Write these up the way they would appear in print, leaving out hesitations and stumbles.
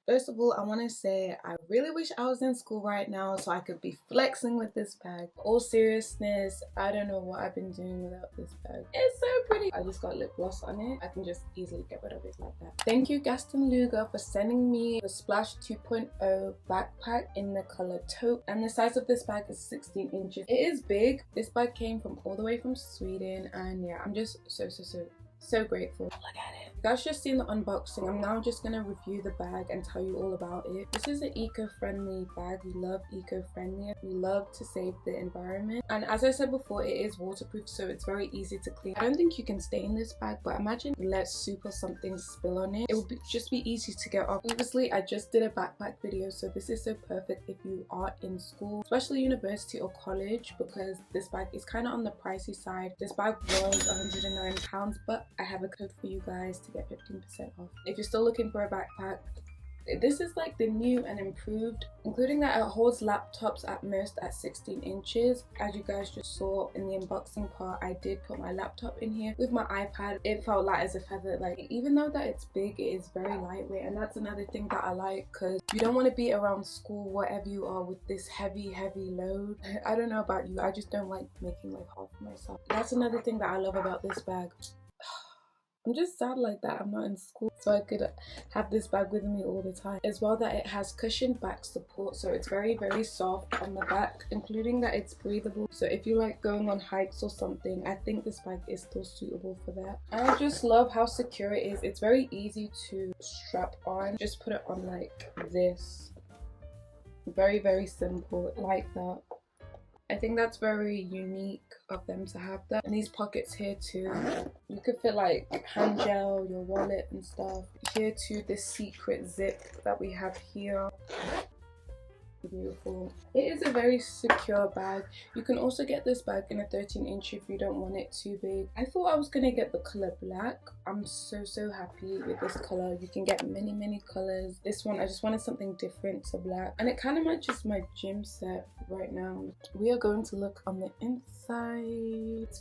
First of all, I want to say I really wish I was in school right now so I could be flexing with this bag. All seriousness, I don't know what I've been doing without this bag. It's so pretty. I just got lip gloss on it. I can just easily get rid of it like that. Thank you Gaston Luga for sending me the Splash 2.0 backpack in the color taupe. And the size of this bag is 16 inches. It is big. This bag came from all the way from Sweden, and yeah, I'm just so grateful. Look at it. You guys just seen the unboxing. I'm now just gonna review the bag and tell you all about it. This is an eco-friendly bag. We love eco-friendly. We love to save the environment. And as I said before, it is waterproof, so it's very easy to clean. I don't think you can stain this bag, but imagine you let soup or something spill on it. It would just be easy to get off. Obviously, I just did a backpack video, so this is so perfect if you are in school, especially university or college, because this bag is kind of on the pricey side. This bag was £109, but I have a code for you guys to get 15% off. If you're still looking for a backpack, this is like the new and improved, including that it holds laptops at most at 16 inches. As you guys just saw in the unboxing part, I did put my laptop in here with my iPad. It felt light as a feather. Like, even though that it's big, it is very lightweight, and that's another thing that I like, because you don't want to be around school, whatever you are, with this heavy load. I don't know about you, I just don't like making life hard for myself. That's another thing that I love about this bag. I'm just sad like that I'm not in school, so I could have this bag with me all the time. As well, that it has cushioned back support, so it's very soft on the back, including that it's breathable. So if you like going on hikes or something, I think this bag is still suitable for that. I just love how secure it is. It's very easy to strap on. Just put it on like this. Very simple, like that. I think that's very unique of them to have that. And these pockets here too, you could fit like hand gel, your wallet and stuff. Here too, this secret zip that we have here. Beautiful. It is a very secure bag. You can also get this bag in a 13 inch if you don't want it too big. I thought I was gonna get the color black. I'm so happy with this color. You can get many colors. This one, I just wanted something different to black, and it kind of matches my gym set right now. We are going to look on the inside. It's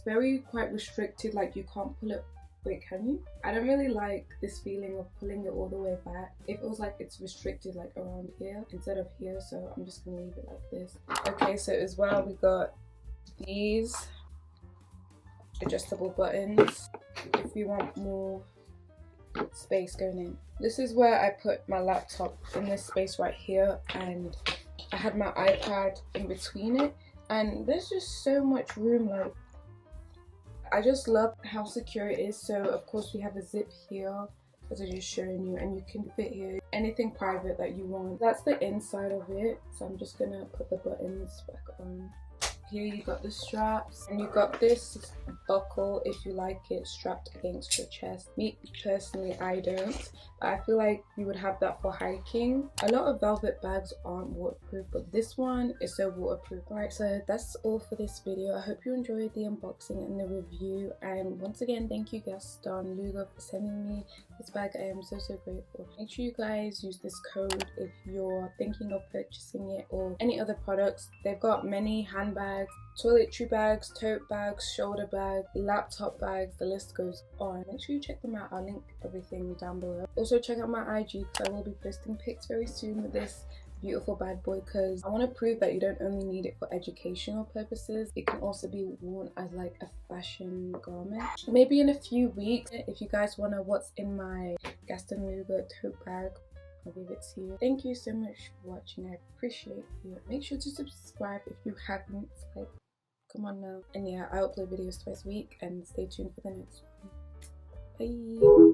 quite restricted, like you can't pull it. Wait, can you? I don't really like this feeling of pulling it all the way back. It feels like it's restricted like around here instead of here, so I'm just gonna leave it like this. Okay, so as well we got these adjustable buttons if you want more space going in. This is where I put my laptop, in this space right here, and I had my iPad in between it, and there's just so much room. Like, I just love how secure it is. So of course we have a zip here, as I just showing you, and you can fit here anything private that you want. That's the inside of it, so I'm just gonna put the buttons back on. Here you got the straps, and you got this buckle if you like it strapped against your chest. Me personally, I don't, but I feel like you would have that for hiking. A lot of velvet bags aren't waterproof, but this one is so waterproof. Alright, so that's all for this video. I hope you enjoyed the unboxing and the review, and once again, thank you Gaston Luga for sending me this bag. I am so grateful. Make sure you guys use this code if you're thinking of purchasing it or any other products. They've got many handbags, toiletry bags, tote bags, shoulder bags, laptop bags, the list goes on. Make sure you check them out. I'll link everything down below. Also check out my IG, because I will be posting pics very soon with this beautiful bad boy, because I want to prove that you don't only need it for educational purposes, it can also be worn as like a fashion garment. Maybe in a few weeks, if you guys want to know what's in my Gaston Luga tote bag, I'll give it to you. Thank you so much for watching. I appreciate you. Make sure to subscribe if you haven't. Like, Come on now. And yeah, I upload videos twice a week, and stay tuned for the next one. Bye.